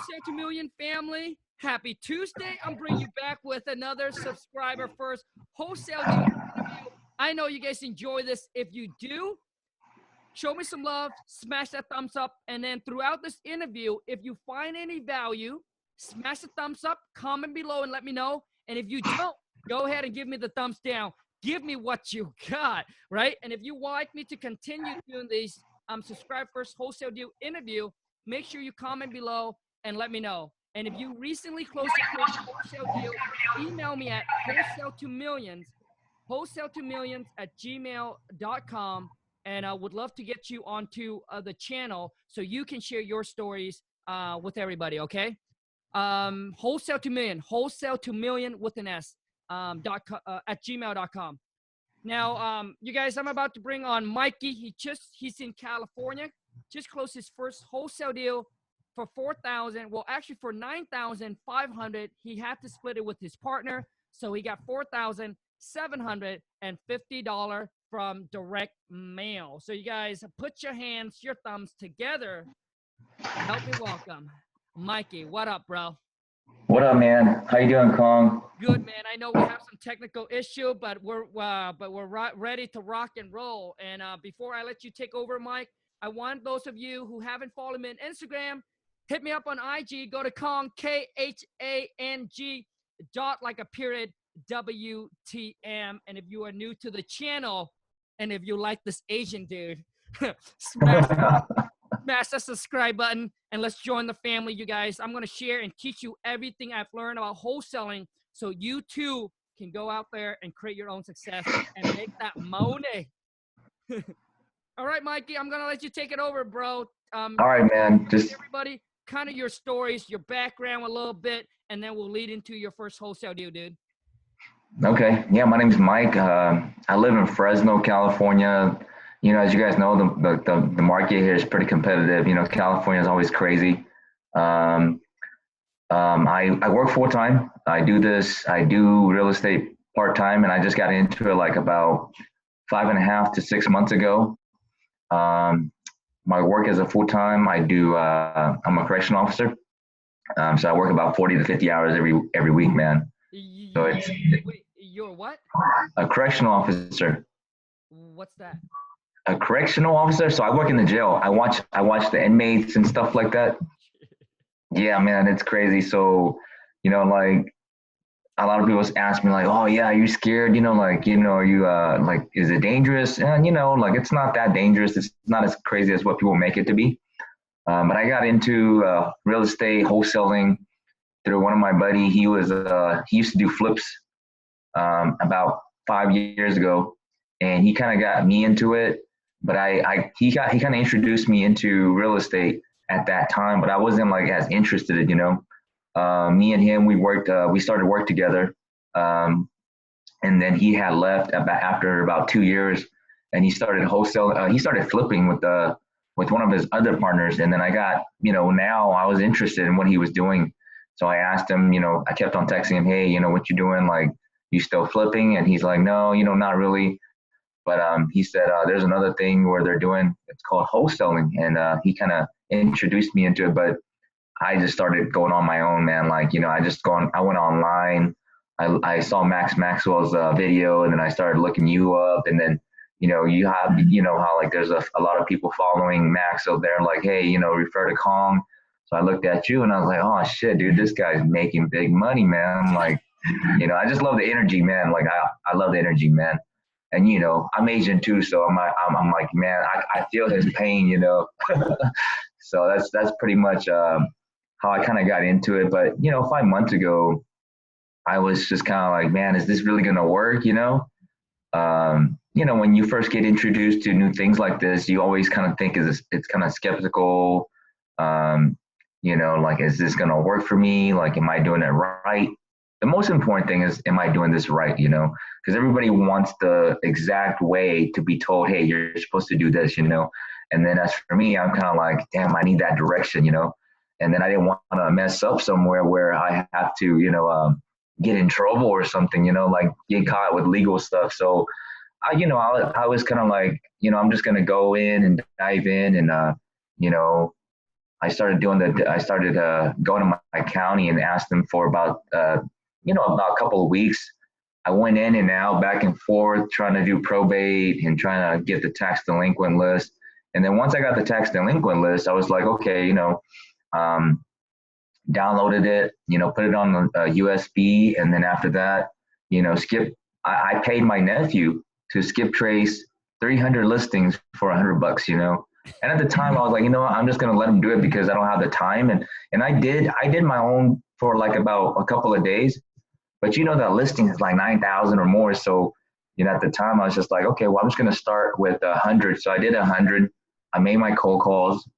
Wholesale to Million family? Happy Tuesday. I'm bringing you back with another subscriber first wholesale deal interview. I know you guys enjoy this. If you do, show me some love, smash that thumbs up, and then throughout this interview, if you find any value, smash the thumbs up, comment below and let me know. And if you don't, go ahead and give me the thumbs down. Give me what you got, right? And if you would like me to continue doing these subscribe first wholesale deal interview, make sure you comment below and let me know. And if you recently closed a first wholesale deal, email me at wholesale2millions@gmail.com. And I would love to get you onto the channel so you can share your stories with everybody, okay? Wholesale to million with an S, at gmail.com. Now, you guys, I'm about to bring on Mikey. He's in California, just closed his first wholesale deal for $4,000. Well, actually for $9,500. He had to split it with his partner, so he got $4,750 from direct mail. So you guys put your hands, your thumbs together. Help me welcome Mikey. What up, bro? What up, man? How you doing, Khang? Good, man. I know we have some technical issue, but we're ready to rock and roll. And before I let you take over, Mike, I want those of you who haven't followed me on Instagram, hit me up on IG. Go to Khang, Khang, dot like a period, WTM. And if you are new to the channel, and if you like this Asian dude, smash that subscribe button and let's join the family, you guys. I'm going to share and teach you everything I've learned about wholesaling so you too can go out there and create your own success and make that money. All right, Mikey, I'm going to let you take it over, bro. All right, man. Just everybody, kind of your stories, your background a little bit, and then we'll lead into your first wholesale deal, dude. Okay. Yeah, my name is Mike. I live in Fresno, California. You know, as you guys know, the market here is pretty competitive. You know, California is always crazy. I work full time. I do real estate part time, and I just got into it like about 5.5 to 6 months ago. My work as a full time, I'm a correctional officer. So I work about 40 to 50 hours every week, man. So wait, you're what? A correctional officer. What's that? A correctional officer. So I work in the jail. I watch the inmates and stuff like that. Yeah, man, it's crazy. So, you know, like a lot of people ask me like, oh yeah, are you scared? You know, like, you know, are you like, is it dangerous? And you know, like it's not that dangerous. It's not as crazy as what people make it to be. But I got into real estate wholesaling through one of my buddy. He used to do flips about 5 years ago, and he kind of got me into it. But he kind of introduced me into real estate at that time, but I wasn't like as interested, you know. Me and him, we started work together, and then he had left after about 2 years, and he started he started flipping with one of his other partners, and then I got, you know, now I was interested in what he was doing. So I asked him, you know, I kept on texting him, hey, you know, what you doing? Like, you still flipping? And he's like, no, you know, not really. But he said, there's another thing where they're doing, it's called wholesaling. And he kind of introduced me into it, but I just started going on my own, man. Like, you know, I went online. I saw Max Maxwell's video, and then I started looking you up. And then, you know, you have, you know, how like there's a lot of people following Max. So they're like, hey, you know, refer to Khang. So I looked at you and I was like, oh shit, dude, this guy's making big money, man. Like, you know, I just love the energy, man. Like I love the energy, man. And, you know, I'm Asian too. So I'm like, man, I feel his pain, you know? So that's pretty much how I kind of got into it. But, you know, 5 months ago, I was just kind of like, man, is this really going to work? You know, when you first get introduced to new things like this, you always kind of think it's kind of skeptical. You know, like, is this going to work for me? Like, am I doing it right? The most important thing is, am I doing this right? You know, because everybody wants the exact way to be told, hey, you're supposed to do this, you know? And then as for me, I'm kind of like, damn, I need that direction, you know? And then I didn't want to mess up somewhere where I have to, you know, get in trouble or something, you know, like get caught with legal stuff. So, I was kind of like, you know, I'm just going to go in and dive in and, you know, I started going to my county and asked them for about, about a couple of weeks. I went in and out back and forth trying to do probate and trying to get the tax delinquent list. And then once I got the tax delinquent list, I was like, okay, um, downloaded it, put it on the USB. And then after that, I paid my nephew to skip trace 300 listings for $100, And at the time I was like, I'm just going to let him do it because I don't have the time. And I did my own for like about a couple of days, but that listing is like 9,000 or more. So, at the time I was just like, okay, well, I'm just going to start with 100. So I did 100. I made my cold calls,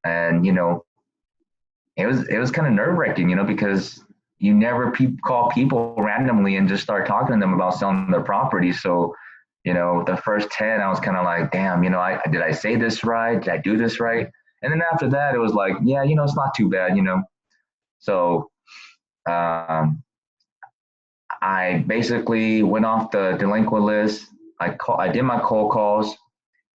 and, it was kind of nerve wracking, because you never call people randomly and just start talking to them about selling their property. So, the first 10, I was kind of like, damn, did I say this right? Did I do this right? And then after that, it was like, yeah, it's not too bad, So I basically went off the delinquent list. I did my cold calls.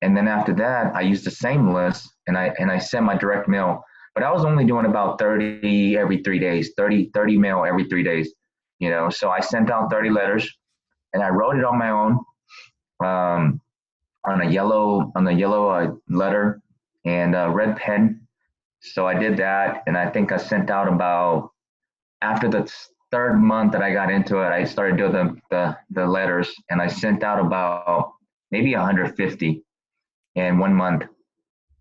And then after that, I used the same list and I sent my direct mail. But I was only doing about 30 every 3 days, 30 mail every 3 days, So I sent out 30 letters and I wrote it on my own, on a yellow letter and a red pen. So I did that, and I think I sent out about, after the third month that I got into it, I started doing the letters, and I sent out about maybe 150 in 1 month.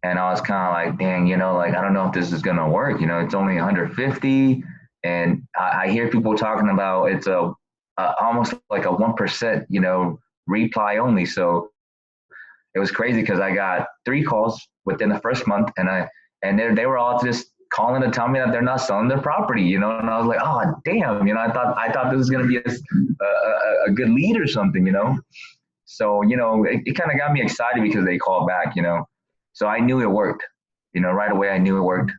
And I was kind of like, dang, like, I don't know if this is gonna work. It's only 150, and I hear people talking about it's almost like a 1%, reply only. So it was crazy because I got 3 calls within the first month, and they were all just calling to tell me that they're not selling their property, And I was like, oh damn, I thought this was gonna be a good lead or something, So it kind of got me excited because they called back, So I knew it worked, right away. I knew it worked,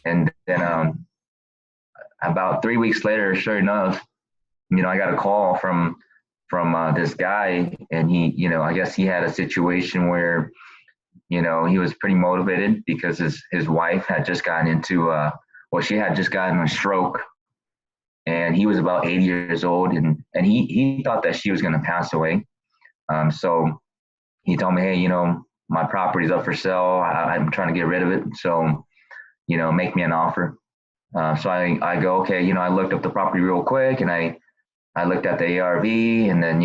and then about 3 weeks later, sure enough, I got a call from this guy, and he, I guess he had a situation where, he was pretty motivated because his wife had just gotten into, she had just gotten a stroke, and he was about 80 years old, and he thought that she was going to pass away. So he told me, hey, my property's up for sale. I'm trying to get rid of it. So, make me an offer. So I go, okay, I looked up the property real quick, and I looked at the ARV, and then,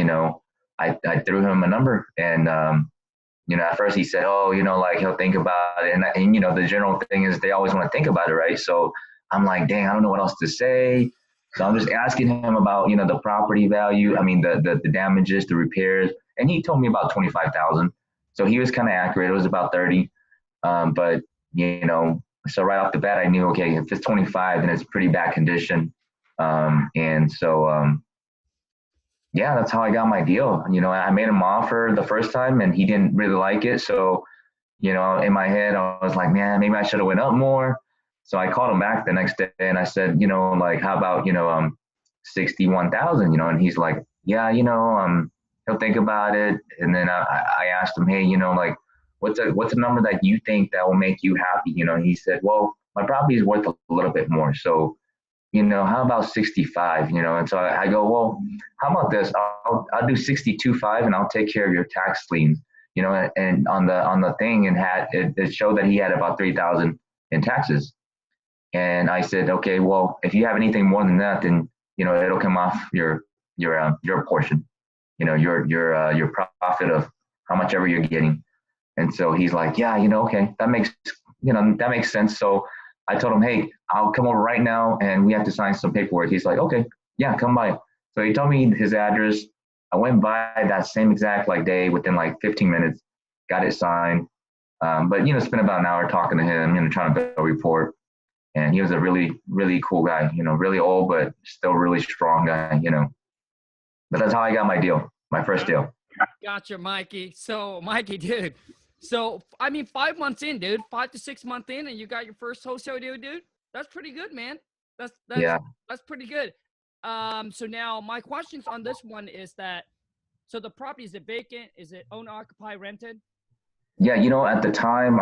I threw him a number, and, at first he said, oh, like he'll think about it. And the general thing is they always want to think about it, right? So I'm like, dang, I don't know what else to say. So I'm just asking him about, the property value. I mean, the damages, the repairs. And he told me about 25,000. So he was kind of accurate. It was about 30. But, so right off the bat, I knew, okay, if it's 25, then it's pretty bad condition. And so, yeah, that's how I got my deal. I made him offer the first time and he didn't really like it. So, in my head, I was like, man, maybe I should have went up more. So I called him back the next day and I said, like, how about, 61,000, and he's like, yeah, he'll think about it. And then I asked him, hey, like, what's a number that you think that will make you happy? And he said, well, my property is worth a little bit more. So, how about 65, And so I go, well, how about this? I'll do 62.5 and I'll take care of your tax liens, and on the thing, and it showed that he had about 3,000 in taxes. And I said, okay, well, if you have anything more than that, then, it'll come off your portion, your profit of how much ever you're getting. And so he's like, yeah, okay, that makes sense. So I told him, hey, I'll come over right now and we have to sign some paperwork. He's like, okay, yeah, come by. So he told me his address. I went by that same exact day within 15 minutes, got it signed. But, spent about an hour talking to him, trying to build a report. And he was a really, really cool guy, really old, but still really strong guy, But that's how I got my deal, my first deal. Gotcha, Mikey. So, Mikey, dude. So, I mean, 5 months in, dude, 5 to 6 months in, and you got your first wholesale deal, dude. That's pretty good, man. That's pretty good. So now my questions on this one is that, so the property, is it vacant? Is it own, occupy, rented? Yeah, at the time,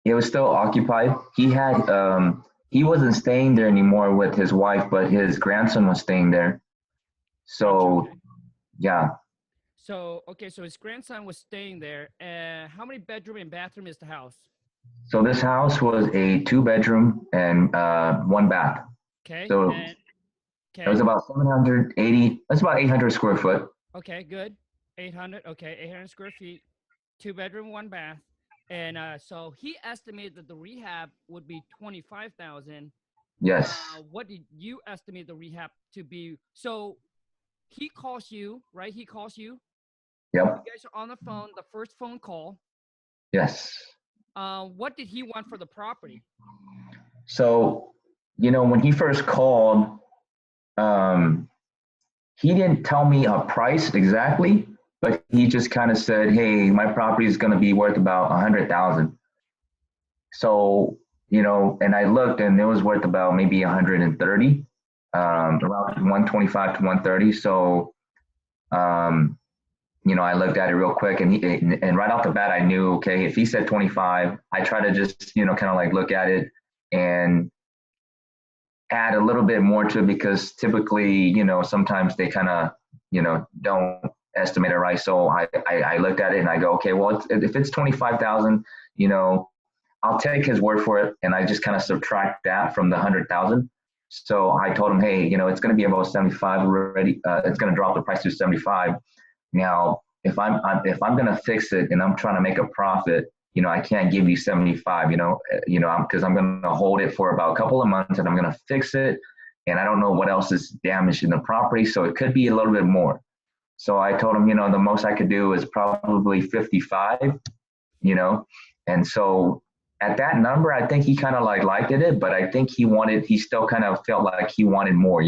it was still occupied. He wasn't staying there anymore with his wife, but his grandson was staying there. Gotcha. So Okay. yeah. So okay, so his grandson was staying there. How many bedroom and bathroom is the house? So this house was a two bedroom and one bath. Okay. So And it was okay. about 780. That's about 800 square foot. Okay, good. 800. Okay, 800 square feet, two bedroom, one bath. And so he estimated that the rehab would be 25,000. Yes. What did you estimate the rehab to be? So he calls you, right? He calls you. You Yep. guys are on the phone, the first phone call. Yes. What did he want for the property? So, when he first called, um, he didn't tell me a price exactly, but he just kind of said, "Hey, my property is going to be worth about 100,000." So, and I looked, and it was worth about maybe 130, Okay. around 125 to 130. So, um, I looked at it real quick, and right off the bat, I knew, okay, if he said 25, I try to just, kind of like look at it and add a little bit more to it because typically, sometimes they kind of, don't estimate it right. So I looked at it and I go, okay, well, if it's 25,000, you know, I'll take his word for it. And I just kind of subtract that from the 100,000. So I told him, hey, it's going to be about 75 already. It's going to drop the price to 75. Now, if I'm going to fix it and I'm trying to make a profit, I can't give you 75, because I'm going to hold it for about a couple of months and I'm going to fix it. And I don't know what else is damaged in the property. So it could be a little bit more. So I told him, the most I could do is probably 55, you know? And so at that number, I think he kind of like liked it, but I think he still kind of felt like he wanted more.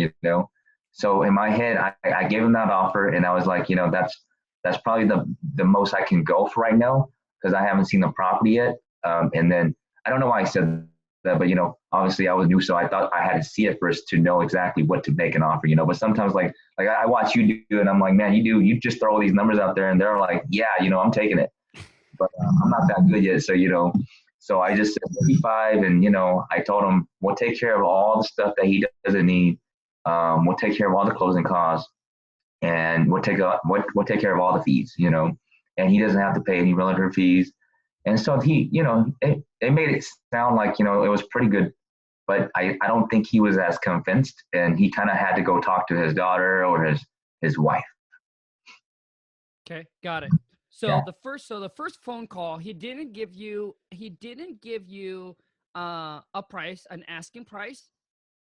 So in my head, I gave him that offer and I was like, that's probably the most I can go for right now because I haven't seen the property yet. And then I don't know why I said that, but obviously I was new, so I thought I had to see it first to know exactly what to make an offer. But sometimes like I watch you do, and I'm like, man, you just throw these numbers out there, and they're like, yeah, I'm taking it, but I'm not that good yet. So I just said 55, and I told him we'll take care of all the stuff that he doesn't need. We'll take care of all the closing costs, and we'll take care of all the fees. And he doesn't have to pay any realtor fees. And so it made it sound like it was pretty good, but I don't think he was as convinced, and he kind of had to go talk to his daughter or his wife. Okay, got it. Yeah. So the first phone call, he didn't give you a price, an asking price,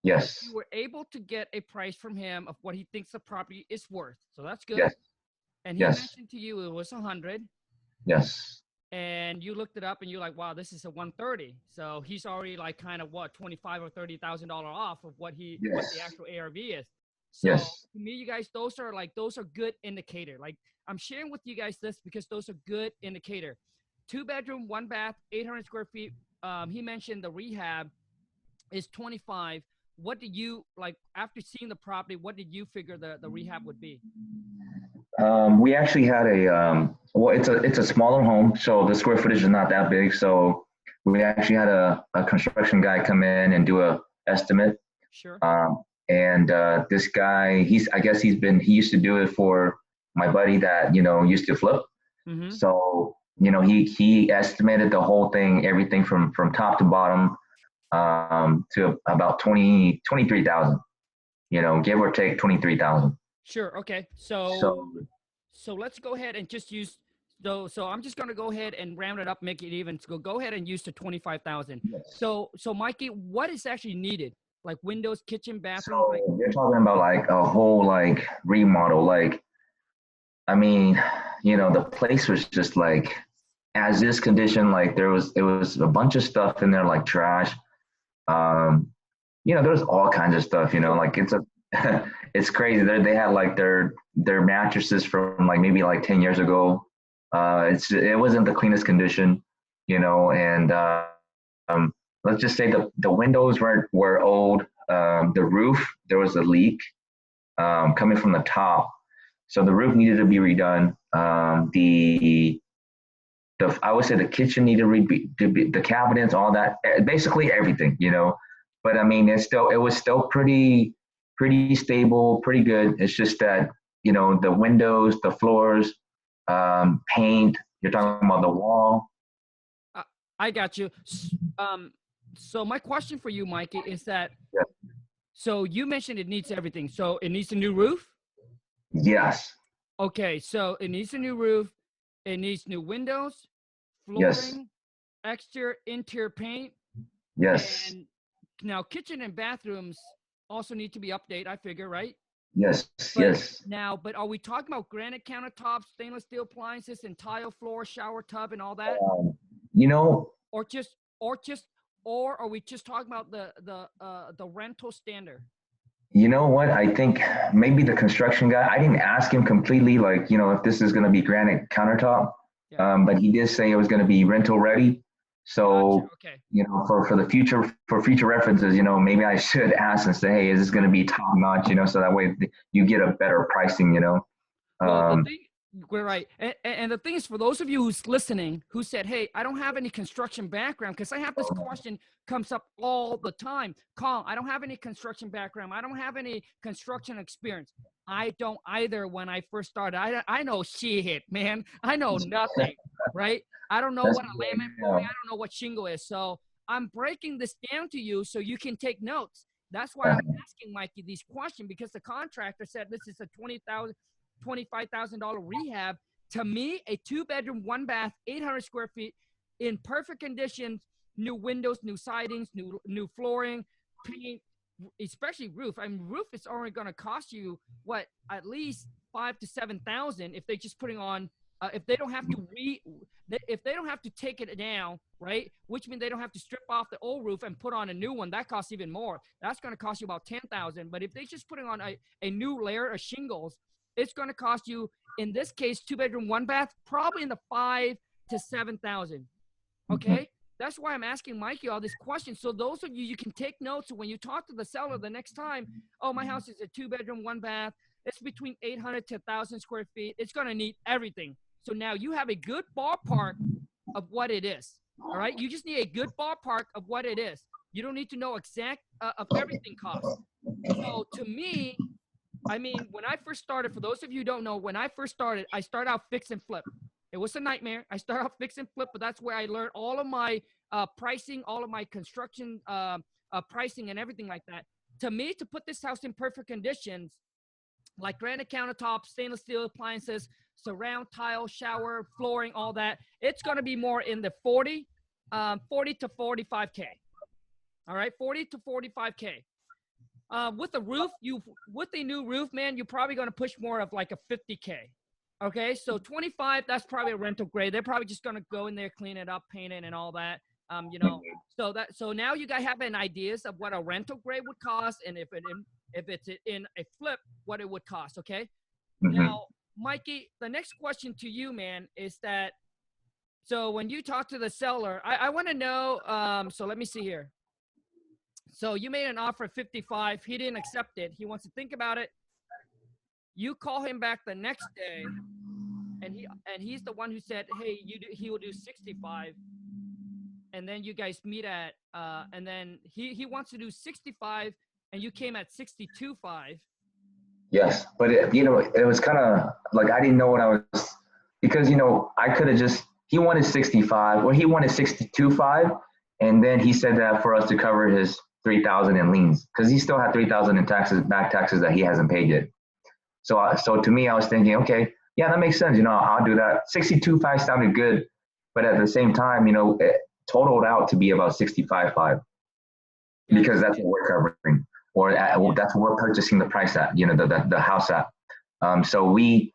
but Yes. you were able to get a price from him of what he thinks the property is worth. So that's good. Yes. And he Yes. mentioned to you it was 100, Yes. and you looked it up and you're like, wow, this is a 130. So he's already like kind of what, 25 or $30,000 off of what the Yes. actual ARV is. So Yes. to me, you guys, those are good indicator. Like I'm sharing with you guys this because those are good indicator. Two bedroom, one bath, 800 square feet. He mentioned the rehab is 25. What did you like after seeing the property? What did you figure the rehab would be? We actually had well, it's a smaller home, so the square footage is not that big. So we actually had a construction guy come in and do a estimate. Sure. And this guy, I guess he used to do it for my buddy that used to flip. Mm-hmm. So he estimated the whole thing, everything from top to bottom, to about 23,000. Give or take 23,000. Sure. Okay. So So let's go ahead and just use those. So I'm just going to go ahead and round it up, make it even. So go ahead and use the 25,000. yes. So Mikey, what is actually needed? Like windows, kitchen, bathroom, like So you're talking about like a whole like remodel. Like, I mean, the place was just like as is condition. Like it was a bunch of stuff in there like trash. Um, there's all kinds of stuff. sure. Like it's crazy. They had like their mattresses from like maybe like 10 years ago. It wasn't the cleanest condition. And um, let's just say the windows were old. The roof, there was a leak coming from the top, so the roof needed to be redone. The I would say the kitchen needed the cabinets, all that, basically everything, you know. But I mean, it was still pretty stable, pretty good. It's just that, you know, the windows, the floors, paint. You're talking about the wall. I got you. So my question for you, Mikey, is that, Yeah. so you mentioned it needs everything. So it needs a new roof? Yes. Okay, so it needs a new roof. It needs new windows, Yes. flooring, exterior, interior paint, Yes. and now kitchen and bathrooms also need to be updated, I figure, right? Yes. But Yes. now, but are we talking about granite countertops, stainless steel appliances, and tile floor, shower tub, and all that, You know, or just, or just, or are we just talking about the rental standard? what? I think maybe the construction guy. I didn't ask him completely, like, you know, if this is going to be granite countertop, Yeah, but he did say it was going to be rental ready. gotcha. So, Okay. you know, for the future, for future references, you know, maybe I should ask and say, hey, is this going to be top notch? You know, so that way you get a better pricing. You know. Well, the Um, thing, we're right. And the thing is, for those of you who's listening, who said, hey, I don't have any construction background, because I have this question comes up all the time. Khang, I don't have any construction background. I don't have any construction experience. I don't either when I first started. I know shit, man. I know nothing, right? I don't know that's what a laminate flooring, yeah. I don't know what shingle is. So I'm breaking this down to you so you can take notes. That's why I'm asking Mikey these questions, because the contractor said this is a $25,000 rehab. To me, a 2-bedroom, 1 bath, 800 square feet, in perfect conditions, new windows, new sidings, new flooring, paint, especially roof. I mean, roof is only going to cost you what, at least 5 to 7 thousand if they're just putting on. If they don't have to if they don't have to take it down, right? Which means they don't have to strip off the old roof and put on a new one. That costs even more. That's going to cost you about 10,000. But if they're just putting on a new layer of shingles, it's going to cost you, in this case, 2-bedroom, 1 bath, probably in the 5 to 7 thousand. Mhm. Okay, that's why I'm asking Mikey all these questions. So those of you, you can take notes. So when you talk to the seller the next time, oh, my house is a 2-bedroom, 1 bath. It's between 800 to 1,000 square feet. It's going to need everything. So now you have a good ballpark of what it is. All right, you just need a good ballpark of what it is. You don't need to know exact of everything costs. So to me, I mean, when I first started, for those of you who don't know, when I first started, I started out fix and flip. It was a nightmare. I started out fix and flip, but that's where I learned all of my pricing, all of my construction pricing, and everything like that. To me, to put this house in perfect conditions, like granite countertops, stainless steel appliances, surround tile, shower, flooring, all that, it's going to be more in the 40 to 45K. All right, 40 to 45K. With a roof, with a new roof, man, you're probably going to push more of like a 50K. Okay, so 25, that's probably a rental grade. They're probably just going to go in there, clean it up, paint it, and all that. You know, so now you guys have an ideas of what a rental grade would cost, and if it's in a flip, what it would cost. Okay. Mhm. Now, Mikey, the next question to you, man, is that, so when you talk to the seller, I want to know. So let me see here. So you made an offer of 55. He didn't accept it. He wants to think about it. You call him back the next day, and he's the one who said, "Hey, he will do 65." And then you guys meet at, and then he wants to do 65, and you came at 62.5. Yes, but you know, it was kind of like I didn't know what I was, because you know I could have just, he wanted 65, well he wanted 62.5, and then he said that for us to cover his 3,000 in liens, because he still had 3,000 in taxes, back taxes that he hasn't paid yet. So so to me, I was thinking, okay, yeah, that makes sense. You know, I'll do that. 62.5 sounded good, but at the same time, you know, it totaled out to be about 65.5, because Gotcha. that's what we're covering, or Yeah. that's what we're purchasing the price at, you know, the house at. So you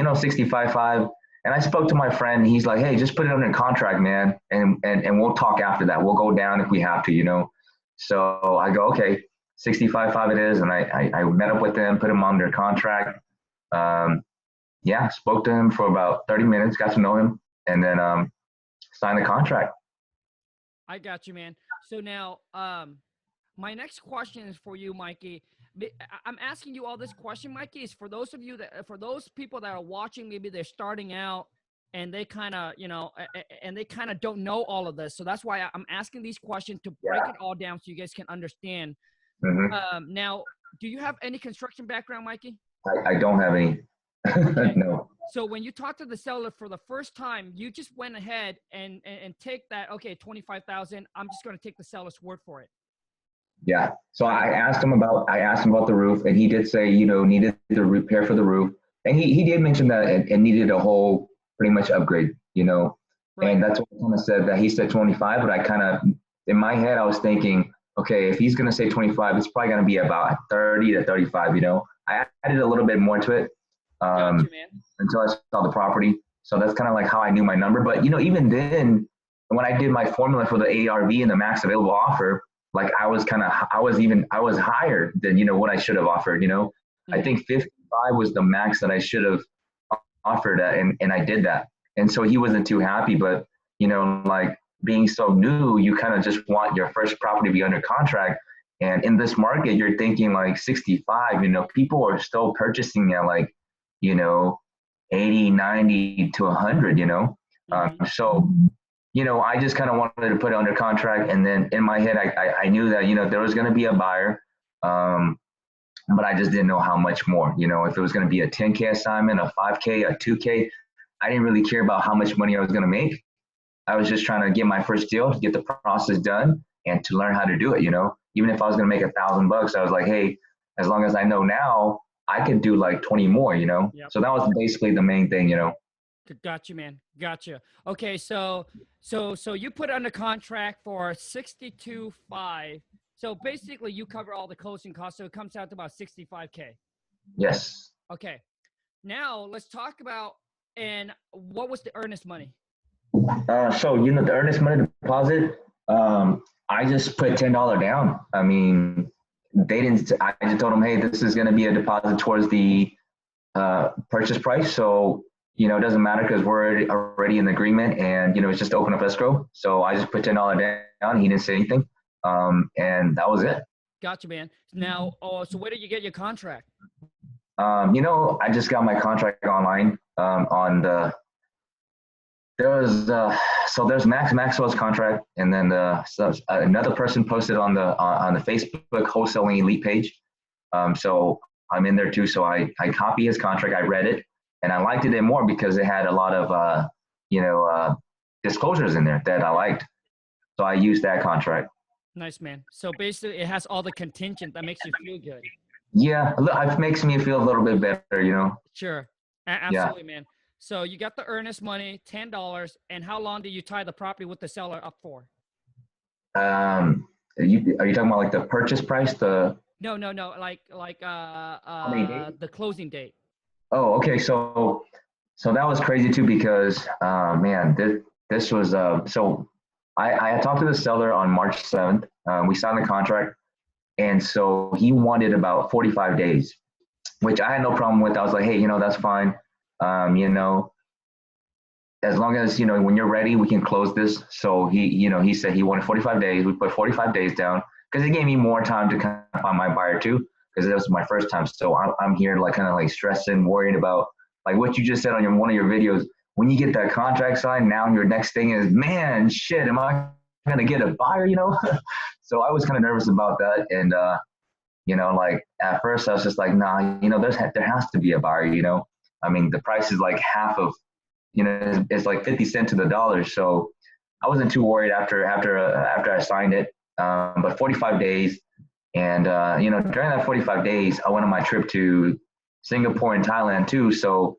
know, 65.5. And I spoke to my friend. He's like, hey, just put it under contract, man, and we'll talk after that. We'll go down if we have to, you know. So I go, okay, 65.5 it is, and I met up with him, put him under contract. Um, yeah, spoke to him for about 30 minutes, got to know him, and then signed the contract. I got you, man. So now, my next question is for you, Mikey. I'm asking you all this question, Mikey, is for those of you that, for those people that are watching, maybe they're starting out and they kind of, you know, and they kind of don't know all of this. So that's why I'm asking these questions to break it all down so you guys can understand. Now, do you have any construction background, Mikey? I don't have any. Okay. No. So when you talk to the seller for the first time, you just went ahead and take that, okay, 25,000. I'm just going to take the seller's word for it. Yeah. So I asked him about the roof, and he did say, you know, needed the repair for the roof, and he did mention that it needed a whole pretty much upgrade, you know, Right. and that's what I kind of said, that he said 25, but I kind of in my head I was thinking, okay, if he's gonna say 25, it's probably gonna be about 30 to 35, you know. I added a little bit more to it Gotcha, man. until I saw the property. So that's kind of like how I knew my number. But you know, even then, when I did my formula for the ARV and the max available offer, like I was higher than, you know, what I should have offered, you know. I think 55 was the max that I should have offered at, and I did that. And so he wasn't too happy, but you know, like being so new, you kind of just want your first property to be under contract. And in this market, you're thinking like 65, you know, people are still purchasing at like, you know, 80, 90 to 100, you know. So, you know, I just kind of wanted to put it under contract. And then in my head, I knew that, you know, there was going to be a buyer, but I just didn't know how much more, you know, if it was going to be a 10K assignment, a 5K, a 2K. I didn't really care about how much money I was going to make. I was just trying to get my first deal, to get the process done, and to learn how to do it, you know. Even if I was going to make $1,000, I was like, hey, as long as I know now, I could do like 20 more, you know. So that was basically the main thing, you know. Gotcha, man. Gotcha. Okay, so you put under contract for 62.5. So basically, you cover all the closing costs, so it comes out to about 65K. Yes. Okay. Now let's talk about, and what was the earnest money? So you know, the earnest money deposit, I just put $10 down. I mean, they didn't. I just told them, hey, this is going to be a deposit towards the purchase price. So you know, it doesn't matter because we're already in agreement, and you know, it's just open up escrow. So I just put $10 down. He didn't say anything, and that was it. Gotcha, man. Now, so where did you get your contract? You know, I just got my contract online. On the so there's Maxwell's contract, and then another person posted on the Facebook Wholesaling Elite page. So I'm in there too. So I copy his contract. I read it, and I liked it more because it had a lot of you know, disclosures in there that I liked. So I used that contract. Nice, man. So basically, it has all the contingent that makes you feel good. Yeah, it makes me feel a little bit better, you know. Sure, absolutely, man. So you got the earnest money, $10, and how long did you tie the property with the seller up for? Are you talking about like the purchase price? No, like the closing date. Oh, okay. So that was crazy too, because man, this was so I had talked to the seller on March 7th. We signed the contract, and so he wanted about 45 days, which I had no problem with. I was like, hey, you know, that's fine. You know, as long as, you know, when you're ready, we can close this. So he said he wanted 45 days. We put 45 days down because it gave me more time to kind of find my buyer too, because it was my first time. So I'm here like kind of like stressing, worried about like what you just said on one of your videos. When you get that contract signed, now your next thing is, man, shit, am I going to get a buyer, you know? So I was kind of nervous about that. And, you know, like at first I was just like, nah, you know, there has to be a buyer, you know? I mean, the price is like half of, you know, it's like 50 cents to the dollar. So I wasn't too worried after I signed it. But 45 days, and you know, during that 45 days, I went on my trip to Singapore and Thailand too. So,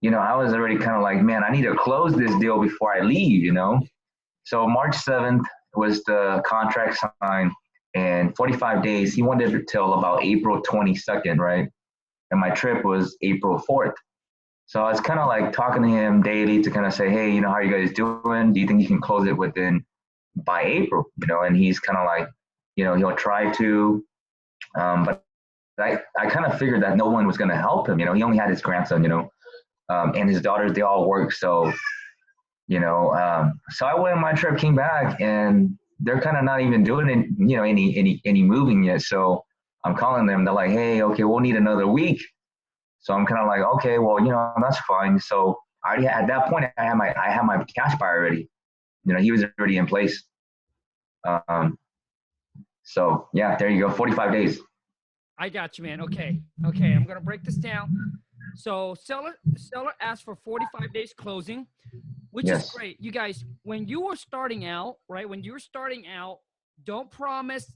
you know, I was already kind of like, man, I need to close this deal before I leave, you know? So March 7th was the contract signed, and 45 days, he wanted it till about April 22nd, right? And my trip was April 4th. So I was kind of like talking to him daily to kind of say, hey, you know, how are you guys doing? Do you think you can close it by April? You know, and he's kind of like, you know, he'll try to, but I kind of figured that no one was going to help him. You know, he only had his grandson, you know, and his daughters, they all work. So, you know, so I went on my trip, came back, and they're kind of not even doing it, you know, any moving yet. So I'm calling them. They're like, hey, okay, we'll need another week. So I'm kind of like, okay, well, you know, that's fine. So I already at that point I had my cash buyer already. You know, he was already in place. So yeah, there you go. 45 days. I got you, man. Okay. Okay. I'm gonna break this down. So seller asked for 45 days closing, which is Yes. great. You guys, when you were starting out, right? When you're starting out, don't promise.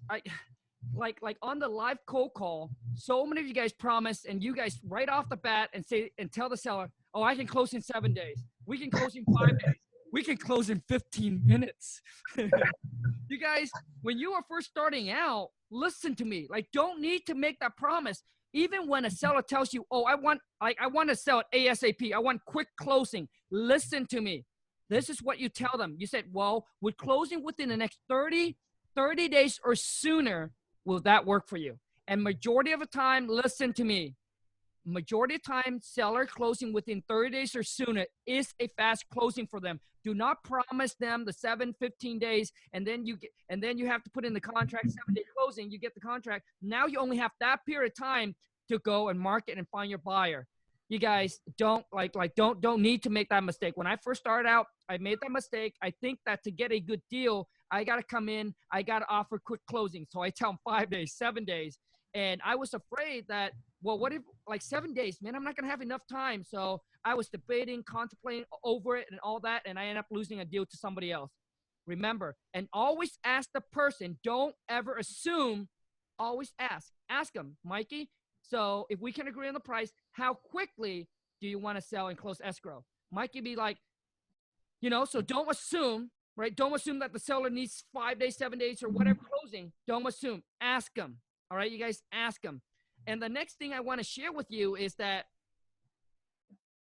Like on the live cold call, so many of you guys promise, and you guys right off the bat and say and tell the seller, "Oh, I can close in 7 days. We can close in 5 days. We can close in 15 minutes." You guys, when you are first starting out, listen to me. Like, don't need to make that promise. Even when a seller tells you, "Oh, I want to sell it ASAP. I want quick closing." Listen to me. This is what you tell them. You said, "Well, we're closing within the next 30 days or sooner. Will that work for you?" And majority of the time, listen to me. Majority of time, seller closing within 30 days or sooner is a fast closing for them. Do not promise them the 15 days, and then you have to put in the contract, 7-day closing, you get the contract. Now you only have that period of time to go and market and find your buyer. You guys don't don't need to make that mistake. When I first started out, I made that mistake. I think that to get a good deal, I got to come in, I got to offer quick closing. So I tell them 5 days, 7 days. And I was afraid that, well, what if like 7 days, man, I'm not going to have enough time. So I was debating, contemplating over it and all that. And I ended up losing a deal to somebody else. Remember, and always ask the person. Don't ever assume. Always ask. Ask them, "Mikey, so if we can agree on the price, how quickly do you want to sell and close escrow?" Mikey be like, so don't assume, right? Don't assume that the seller needs 5 days, 7 days, or whatever closing. Don't assume. Ask them. All right, you guys, ask them. And the next thing I want to share with you is that,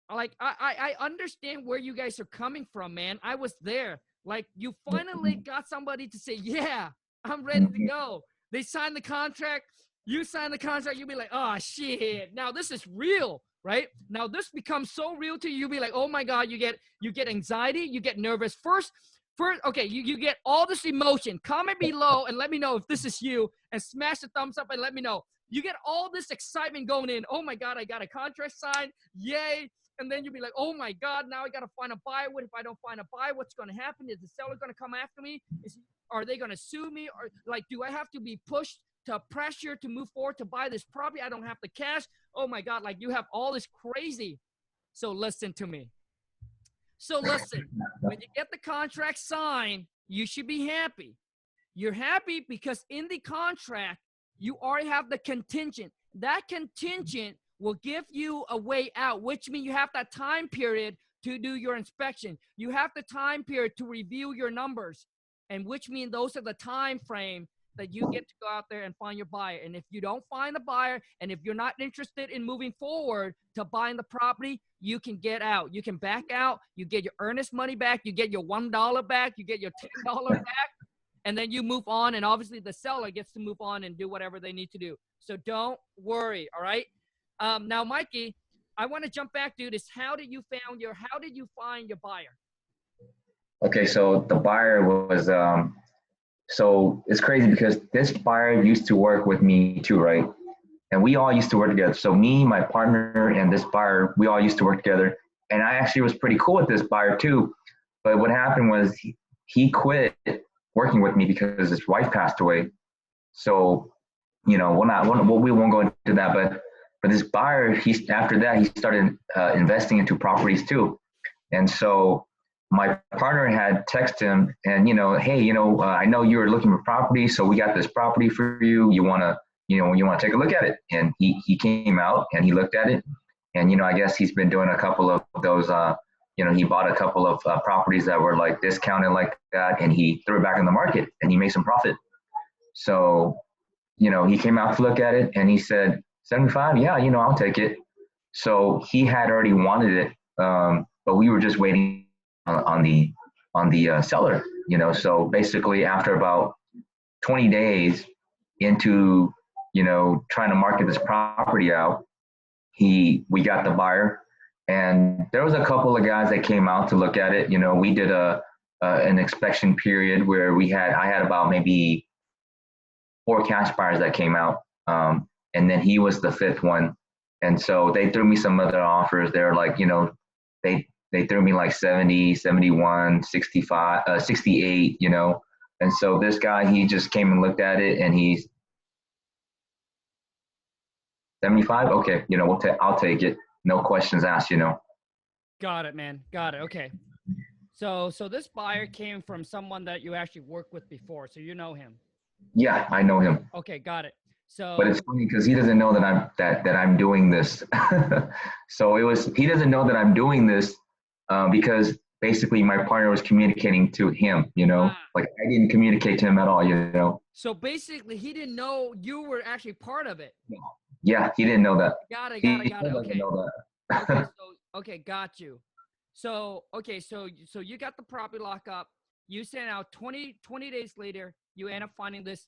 like, I understand where you guys are coming from, man. I was there. Like, you finally got somebody to say, "Yeah, I'm ready to go." They signed the contract. You sign the contract. You'll be like, "Oh, shit. Now this is real," right? Now this becomes so real to you. You'll be like, "Oh, my God." You get anxiety. You get nervous. First, okay, you get all this emotion. Comment below and let me know if this is you, and smash the thumbs up and let me know. You get all this excitement going in. "Oh, my God, I got a contract signed. Yay." And then you'll be like, "Oh, my God, now I got to find a buyer. What if I don't find a buyer? What's going to happen? Is the seller going to come after me? Are they going to sue me? Or, like, do I have to be pushed to pressure to move forward to buy this property? I don't have the cash. Oh, my God, like, you have all this crazy." So listen to me. So listen, when you get the contract signed, you should be happy. You're happy because in the contract, you already have the contingent. That contingent will give you a way out, which means you have that time period to do your inspection. You have the time period to review your numbers, and which means those are the time frame that you get to go out there and find your buyer. And if you don't find a buyer, and if you're not interested in moving forward to buying the property, you can get out. You can back out. You get your earnest money back. You get your $1 back. You get your $10 back. And then you move on. And obviously the seller gets to move on and do whatever they need to do. So don't worry. All right. Now, Mikey, I want to jump back, dude. Is how did you find your buyer? Okay, so the buyer was so it's crazy because this buyer used to work with me too, right? And we all used to work together. So me, my partner, and this buyer, we all used to work together. And I actually was pretty cool with this buyer too. But what happened was he quit working with me because his wife passed away. So, we won't go into that, but this buyer, after that, he started investing into properties too. And so my partner had texted him and, "Hey, I know you were looking for property, so we got this property for you. You want to take a look at it?" And he came out and he looked at it. And, I guess he's been doing a couple of those, he bought a couple of properties that were like discounted like that, and he threw it back in the market and he made some profit. So, he came out to look at it and he said, 75, yeah, I'll take it. So he had already wanted it, but we were just waiting on the seller, So basically, after about 20 days into trying to market this property out, we got the buyer, and there was a couple of guys that came out to look at it. We did an inspection period where I had about maybe 4 cash buyers that came out, and then he was the 5th one. And so they threw me some other offers. They're like, they they threw me like 70, 71, 65, 68, you know. And so this guy, he just came and looked at it, and he's 75. Okay, you know, I'll take it. No questions asked, you know. Got it, man. Got it. Okay. So this buyer came from someone that you actually worked with before, so you know him. Yeah, I know him. Okay, got it. So, but it's funny because he doesn't know that I'm doing this. So he doesn't know that I'm doing this because basically my partner was communicating to him. You know, like I didn't communicate to him at all. You know. So basically, he didn't know you were actually part of it. Yeah, he didn't know that. Got it. Okay. Know that. Okay, got you. So you got the property lock up. You sent out 20 days later. You end up finding this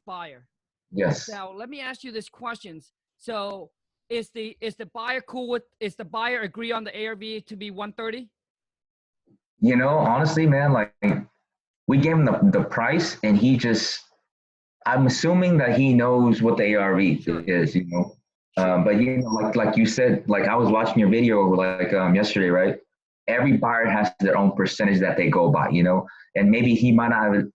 buyer. Yes. Now let me ask you this questions. So is the buyer cool with? Is the buyer agree on the ARV to be 130? You know, honestly, man, like we gave him the price, and I'm assuming that he knows what the ARV is, you know. But you know, like you said, like I was watching your video like yesterday, right? Every buyer has their own percentage that they go by, you know, and maybe he might not have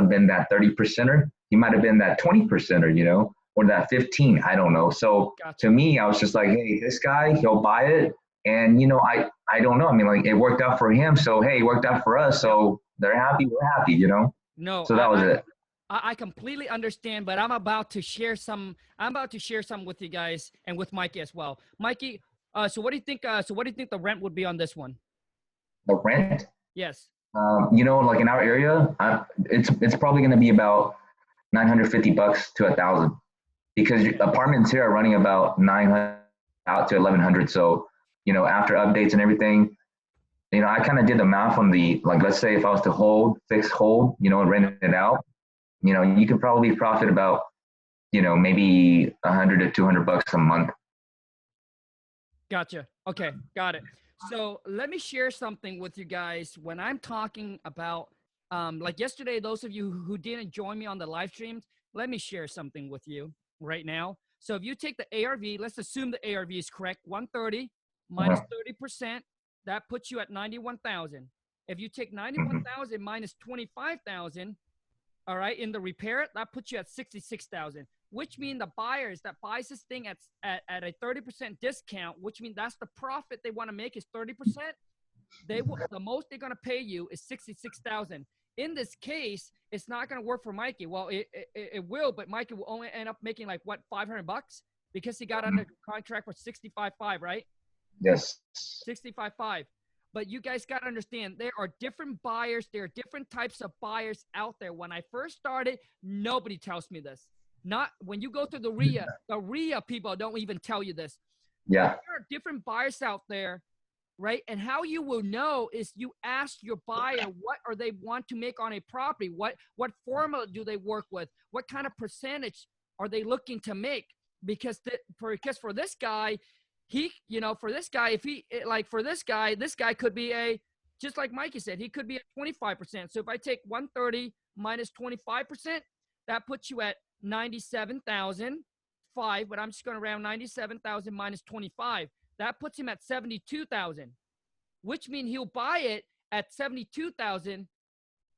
been that 30%er. He might have been that 20%er, you know, or that 15. I don't know. So to me, I was just like, hey, this guy, he'll buy it, and you know, I don't know. I mean, like it worked out for him, so hey, it worked out for us. So they're happy, we're happy, you know. No. So that was it. I completely understand, but I'm about to share some with you guys and with Mikey as well. Mikey, so what do you think? The rent would be on this one? The rent? Yes. You know, like in our area, it's probably going to be about $950 to $1,000, because apartments here are running about 900 out to 1,100. So, you know, after updates and everything, you know, I kind of did the math on like, let's say if I was to fix hold, you know, and rent it out, you know, you could probably profit about, you know, maybe 100 to 200 bucks a month. Gotcha. Okay. Got it. So let me share something with you guys. When I'm talking about, like yesterday, those of you who didn't join me on the live streams, let me share something with you right now. So if you take the ARV, let's assume the ARV is correct, 130 minus 30%, that puts you at 91,000. If you take 91,000 minus 25,000, all right, in the repair, that puts you at 66,000, which means the buyers that buys this thing at a 30% discount, which means that's the profit they want to make is 30%. The most they're going to pay you is 66,000. In this case, it's not going to work for Mikey. Well, it will, but Mikey will only end up making like what, $500 because he got under contract for 65.5, right? Yes. 65.5. But you guys got to understand, there are different buyers. There are different types of buyers out there. When I first started, nobody tells me this. Not when you go to the RIA people don't even tell you this. Yeah. There are different buyers out there, right? And how you will know is you ask your buyer, what are they want to make on a property? What formula do they work with? What kind of percentage are they looking to make? Because for this guy, this guy could be just like Mikey said, he could be at 25%. So if I take 130 minus 25%, that puts you at 97,005, but I'm just going to round 97,000 minus 25. That puts him at 72,000, which means he'll buy it at 72,000.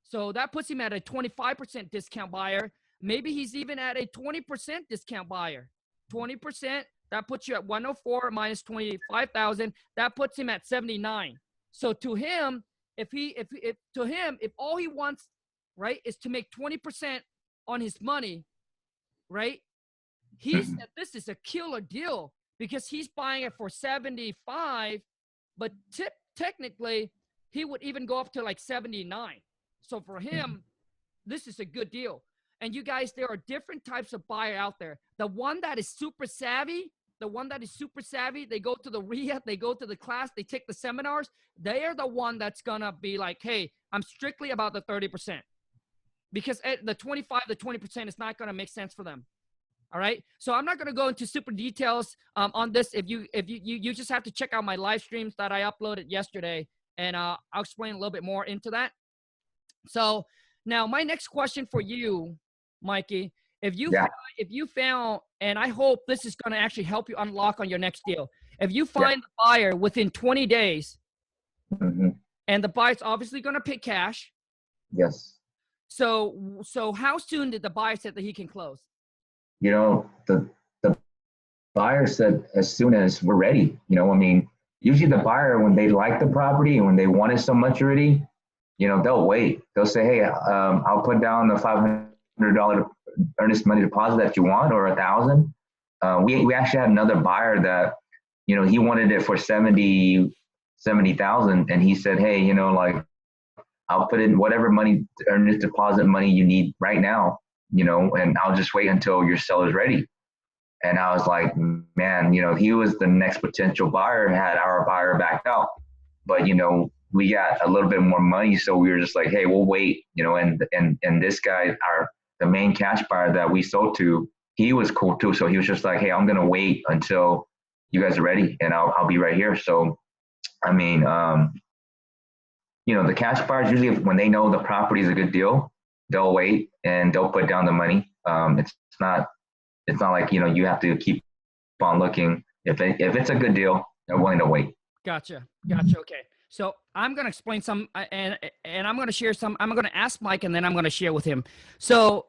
So that puts him at a 25% discount buyer. Maybe he's even at a 20% discount buyer. 20%. That puts you at 104 minus 25,000. That puts him at 79. So to him, if all he wants, right, is to make 20% on his money, right? He said this is a killer deal because he's buying it for 75, but technically he would even go up to like 79. So for him, this is a good deal. And you guys, there are different types of buyer out there. The one that is super savvy, they go to the rehab, they go to the class, they take the seminars. They are the one that's going to be like, hey, I'm strictly about the 30%. Because the 20% is not going to make sense for them. All right. So I'm not going to go into super details on this. If you just have to check out my live streams that I uploaded yesterday, and I'll explain a little bit more into that. So now my next question for you, Mikey, if you found, and I hope this is going to actually help you unlock on your next deal. If you find the buyer within 20 days, Mm-hmm. and the buyer's obviously going to pay cash. Yes. So how soon did the buyer say that he can close? You know, the buyer said as soon as we're ready. You know, I mean, usually the buyer, when they like the property and when they want it so much already, you know, they'll wait. They'll say, hey, I'll put down the $500 earnest money deposit that you want, or 1,000. We actually had another buyer that, you know, he wanted it for 70,000, and he said, hey, you know, like, I'll put in whatever money, earnest deposit money you need right now, you know, and I'll just wait until your seller's ready. And I was like, man, you know, he was the next potential buyer, had our buyer back out. But, you know, we got a little bit more money. So we were just like, hey, we'll wait, you know, and this guy, the main cash buyer that we sold to, he was cool too. So he was just like, hey, I'm going to wait until you guys are ready and I'll be right here. So, I mean, you know, the cash buyers usually, when they know the property is a good deal, they'll wait and they'll put down the money. It's not like, you know, you have to keep on looking. If it's a good deal, they're willing to wait. Gotcha. Okay. So I'm going to explain some, and I'm going to share some. I'm going to ask Mike, and then I'm going to share with him. So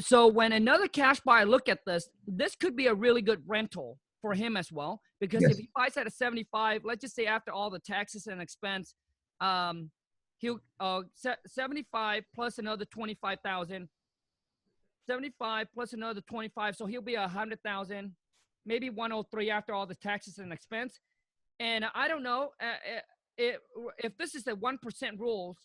when another cash buyer look at this could be a really good rental for him as well, because if he buys at a 75, let's just say after all the taxes and expense, he'll 75 plus another 25,000. 75 plus another 25, so he'll be 100,000, maybe 103 after all the taxes and expense. And I don't know if this is the 1% rules,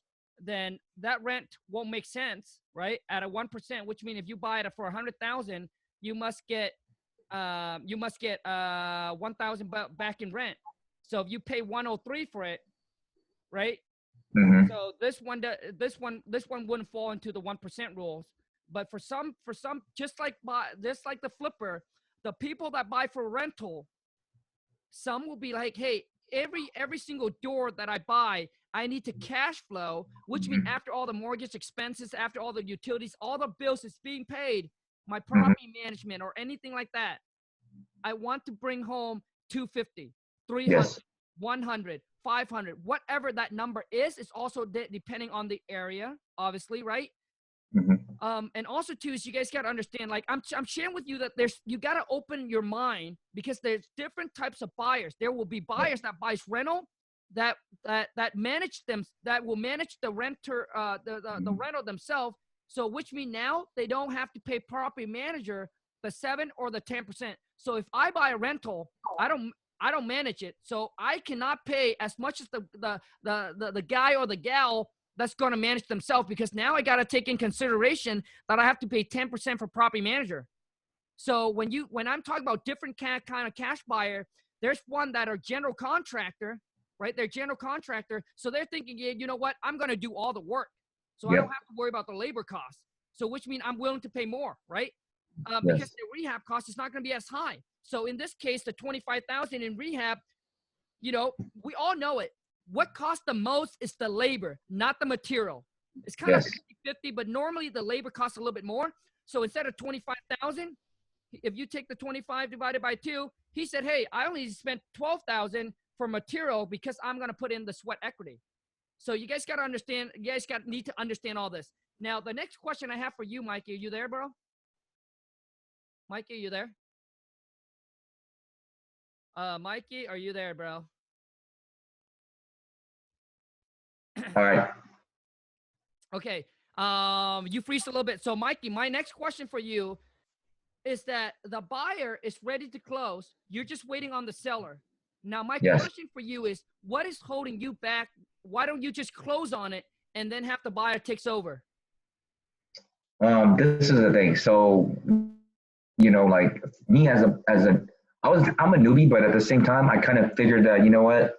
then that rent won't make sense, right? At a 1%, which means if you buy it for 100,000, you must get 1,000 back in rent. So if you pay 103 for it, right? Mm-hmm. So this one wouldn't fall into the 1% rules. But for some, just like the flipper, the people that buy for rental, some will be like, hey, every single door that I buy, I need to cash flow, which means after all the mortgage expenses, after all the utilities, all the bills is being paid, my property management or anything like that, I want to bring home 250, 300, 100, 500, whatever that number is. It's also depending on the area, obviously, right? And also too is you guys got to understand, like I'm sharing with you that you got to open your mind, because there's different types of buyers. There will be buyers that buys rental that manage them, that will manage the renter, the rental themselves. So which means now they don't have to pay property manager the 7 or the 10%. So if I buy a rental, I don't manage it. So I cannot pay as much as the guy or the gal that's going to manage themselves, because now I got to take in consideration that I have to pay 10% for property manager. So when I'm talking about different kind of cash buyer, there's one that are general contractor, right? They're general contractor. So they're thinking, yeah, you know what? I'm going to do all the work. So I don't have to worry about the labor costs. So which means I'm willing to pay more, right? Because the rehab cost is not going to be as high. So in this case, the 25,000 in rehab, you know, we all know it. What costs the most is the labor, not the material. It's kind of 50-50, but normally the labor costs a little bit more. So instead of 25,000, if you take the 25 divided by 2, he said, hey, I only spent 12,000 for material because I'm going to put in the sweat equity. So you guys got to understand, need to understand all this. Now, the next question I have for you, Mikey, are you there, bro? Mikey, are you there? Mikey, are you there, bro? All right. Okay. You freeze a little bit. So Mikey, my next question for you is that the buyer is ready to close. You're just waiting on the seller. Now, my question for you is, what is holding you back? Why don't you just close on it and then have the buyer takes over? This is the thing. So, you know, like me I'm a newbie, but at the same time, I kind of figured that, you know what,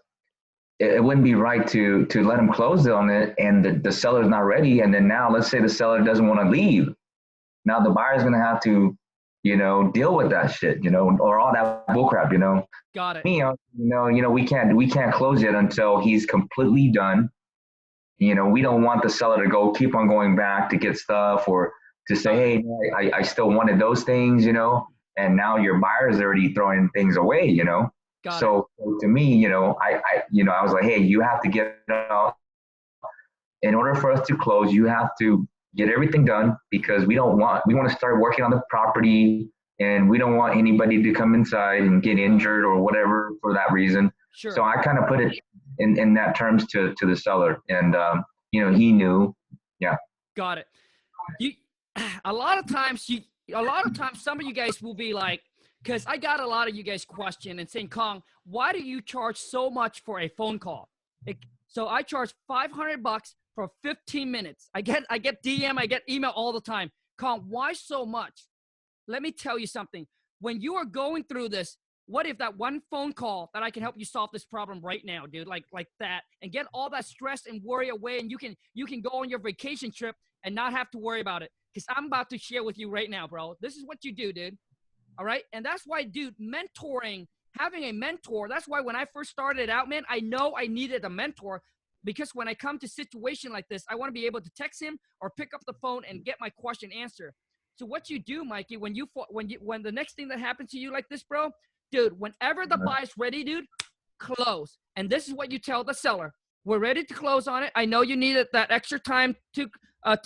it wouldn't be right to let them close on it and the seller's not ready. And then now let's say the seller doesn't want to leave. Now the buyer's going to have to, you know, deal with that shit, you know, or all that bullcrap, you know. Got it. You know, we can't close it until he's completely done. You know, we don't want the seller to keep on going back to get stuff or to say, hey, I still wanted those things, you know. and now your buyer's already throwing things away, you know. Got it. So to me, you know, I was like, hey, you have to get out. In order for us to close, you have to get everything done because we want to start working on the property, and we don't want anybody to come inside and get injured or whatever for that reason. Sure. So I kind of put it in that terms to the seller, and you know, he knew. Yeah. Got it. You, a lot of times some of you guys will be like, because I got a lot of you guys question and saying, Khang, why do you charge so much for a phone call? So I charge $500 for 15 minutes. I get DM, I get email all the time. Khang, why so much? Let me tell you something. When you are going through this, what if that one phone call that I can help you solve this problem right now, dude, like that, and get all that stress and worry away, and you can go on your vacation trip and not have to worry about it. Because I'm about to share with you right now, bro. This is what you do, dude. All right? And that's why, dude, mentoring, having a mentor, that's why when I first started out, man, I know I needed a mentor, because when I come to a situation like this, I want to be able to text him or pick up the phone and get my question answered. So what you do, Mikey, when the next thing that happens to you like this, bro, dude, whenever the buy's ready, dude, close. And this is what you tell the seller. We're ready to close on it. I know you needed that extra time to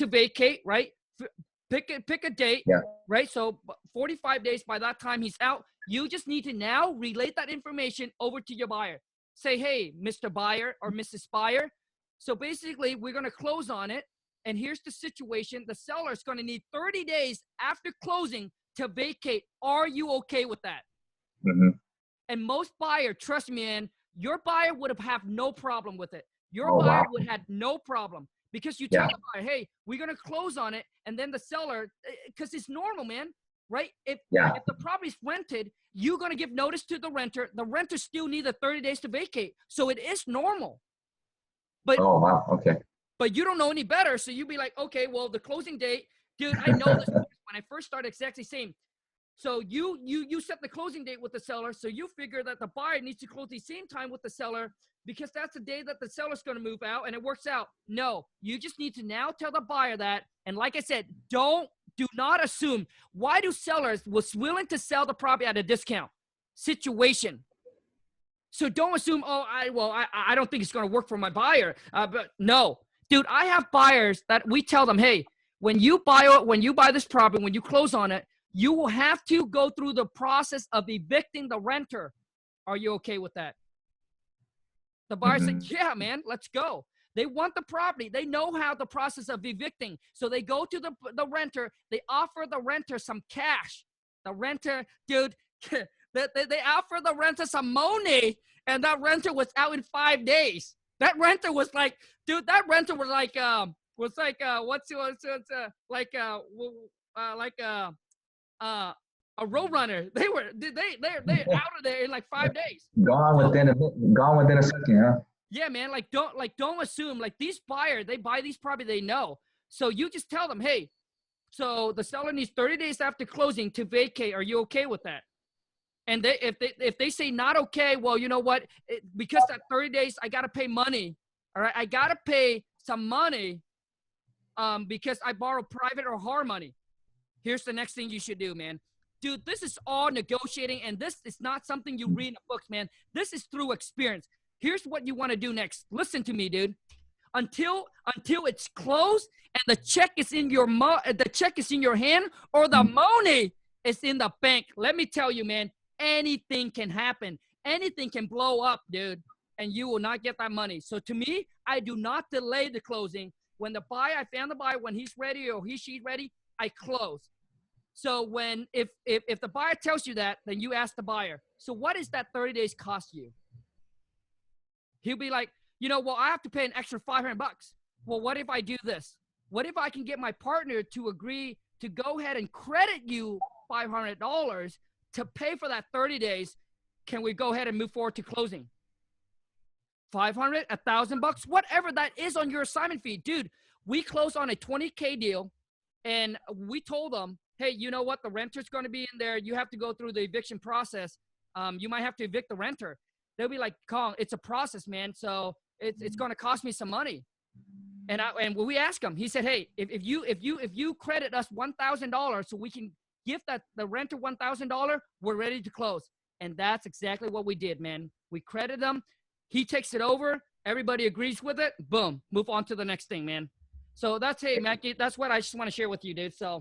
vacate, right? Pick a date, Yeah. right? So 45 days, by that time he's out. You just need to now relay that information over to your buyer. Say, hey, Mr. Buyer or Mrs. Buyer. So basically, we're going to close on it. And here's the situation. The seller is going to need 30 days after closing to vacate. Are you okay with that? Mm-hmm. And most buyer, trust me, man, your buyer would have no problem with it. Your buyer would have no problem, because you tell the buyer, hey, we're going to close on it. And then the seller, because it's normal, man, right? If the property's rented, you're going to give notice to the renter. The renter still needs 30 days to vacate. So it is normal. But, okay. But you don't know any better. So you'd be like, okay, well, the closing date, dude, I know this. When I first started, exactly same. So you set the closing date with the seller. So you figure that the buyer needs to close the same time with the seller, because that's the day that the seller's going to move out, and it works out. No, you just need to now tell the buyer that. And like I said, do not assume. Why do sellers was willing to sell the property at a discount? Situation. So don't assume, I don't think it's going to work for my buyer. But no, dude, I have buyers that we tell them, hey, when you buy this property, when you close on it, you will have to go through the process of evicting the renter. Are you okay with that? The buyer said, yeah, man, let's go. They want the property. They know how the process of evicting. So they go to the renter. They offer the renter some cash. The renter, dude, they offer the renter some money, and that renter was out in 5 days. That renter was like, dude, a road runner. They're out of there in like 5 days. Gone within a second, huh? Yeah, man. Don't assume, like, these buyers, they buy these property, they know. So you just tell them, hey, so the seller needs 30 days after closing to vacate. Are you okay with that? And if they say not okay, well, you know what? Because that 30 days, I got to pay money. All right. I got to pay some money because I borrow private or hard money. Here's the next thing you should do, man. Dude, this is all negotiating, and this is not something you read in books, man. This is through experience. Here's what you want to do next. Listen to me, dude. Until it's closed and the check is in your hand, or the money is in the bank. Let me tell you, man, anything can happen. Anything can blow up, dude, and you will not get that money. So to me, I do not delay the closing. When I found the buyer, when he's ready or she's ready, I close. So if the buyer tells you that, then you ask the buyer, so what does that 30 days cost you? He'll be like, well, I have to pay an extra $500. Well, what if I do this? What if I can get my partner to agree to go ahead and credit you $500 to pay for that 30 days? Can we go ahead and move forward to closing? $500, $1,000, whatever that is on your assignment fee. Dude, we closed on a $20K deal, and we told them, hey, you know what? The renter's going to be in there. You have to go through the eviction process. You might have to evict the renter. They'll be like, Khang, it's a process, man. So it's going to cost me some money. And when we asked him, he said, hey, if you credit us $1,000 so we can gift that the renter $1,000, we're ready to close. And that's exactly what we did, man. We credit them. He takes it over. Everybody agrees with it. Boom. Move on to the next thing, man. So that's, hey, Mikey, that's what I just want to share with you, dude. So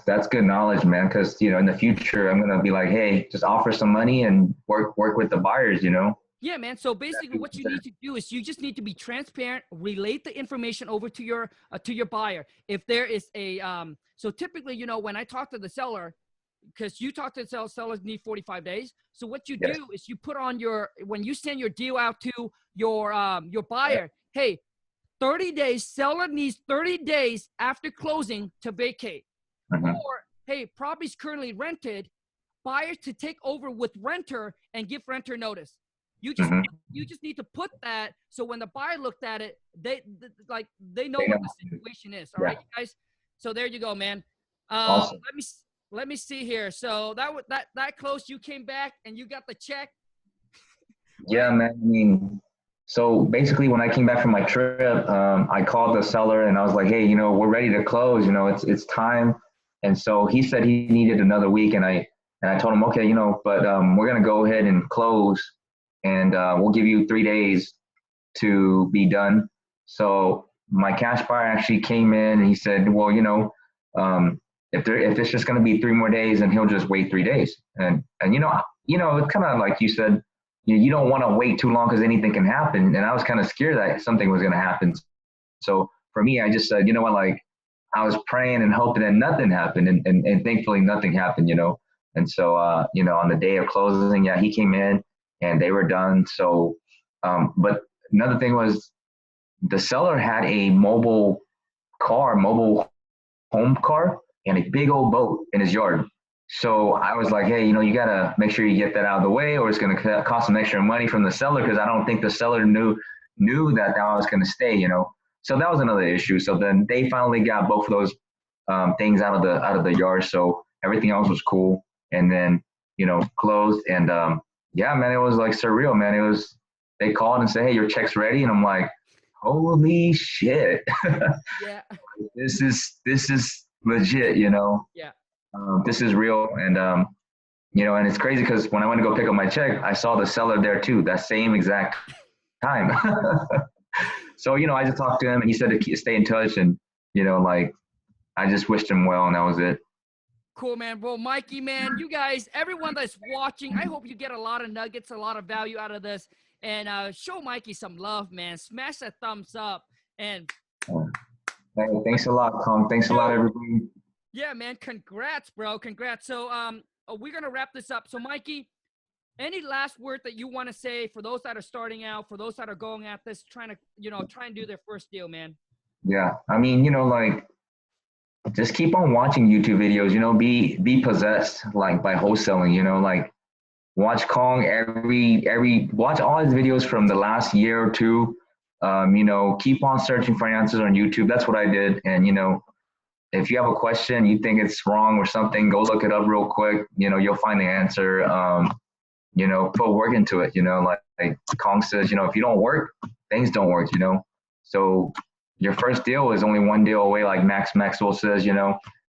That's good knowledge, man. Because in the future, I'm gonna be like, hey, just offer some money and work with the buyers. yeah, man. So basically what you need to do is you just need to be transparent, relate the information over to your buyer. If there is a, so typically, when I talk to the seller, because you talk to the sellers need 45 days. So what you do is you put on when you send your deal out to your buyer, hey, 30 days, seller needs 30 days after closing to vacate. Or, hey, property's currently rented, buyer to take over with renter and give renter notice. You just need to put that so when the buyer looked at it, they know what the situation is. All right, you guys. So there you go, man. Awesome. Let me see here. So that close, you came back and you got the check. Yeah, man. I mean, so basically, when I came back from my trip, I called the seller and I was like, hey, we're ready to close. It's time. And so he said he needed another week, and I told him, okay, but we're gonna go ahead and close, and we'll give you 3 days to be done. So my cash buyer actually came in and he said, well, if it's just going to be 3 more days, then he'll just wait 3 days. And it's kind of like you said, you don't want to wait too long because anything can happen. And I was kind of scared that something was going to happen. So for me, I just said, you know what, like I was praying and hoping that nothing happened, and thankfully nothing happened, And so, on the day of closing, yeah, he came in and they were done. So, but another thing was the seller had a mobile home car, and a big old boat in his yard. So I was like, hey, you got to make sure you get that out of the way, or it's going to cost some extra money from the seller, because I don't think the seller knew that was going to stay, So that was another issue. So then they finally got both of those things out of the yard. So everything else was cool. And then, closed. And yeah, man, it was like surreal, man. They called and said, hey, your check's ready. And I'm like, holy shit. Yeah. This is legit, Yeah. This is real. And, and it's crazy because when I went to go pick up my check, I saw the seller there too, that same exact time. So, I just talked to him and he said to stay in touch, and, I just wished him well, and that was it. Cool, man. Well, Mikey, man, you guys, everyone that's watching, I hope you get a lot of nuggets, a lot of value out of this, and show Mikey some love, man. Smash that thumbs up. And hey, thanks a lot, Khang. Thanks a lot, everybody. Yeah, man. Congrats, bro. Congrats. So we're going to wrap this up. So, Mikey, any last word that you want to say for those that are starting out, for those that are going at this, trying to, try and do their first deal, man? Yeah. I mean, just keep on watching YouTube videos, be possessed like by wholesaling, like watch Khang watch all his videos from the last year or two. Keep on searching for answers on YouTube. That's what I did. And, if you have a question, you think it's wrong or something, go look it up real quick. You'll find the answer. Put work into it, like Khang says, if you don't work, things don't work, So your first deal is only one deal away, like Max Maxwell says,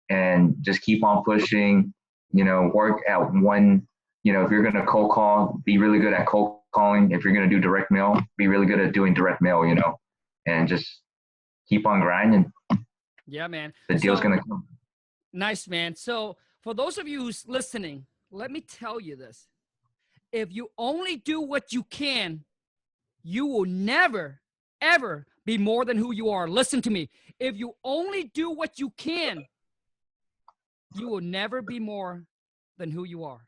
and just keep on pushing, work at one, if you're going to cold call, be really good at cold calling. If you're going to do direct mail, be really good at doing direct mail, and just keep on grinding. Yeah, man. The deal's going to come. Nice, man. So for those of you who's listening, let me tell you this. If you only do what you can, you will never, ever be more than who you are. Listen to me. If you only do what you can, you will never be more than who you are.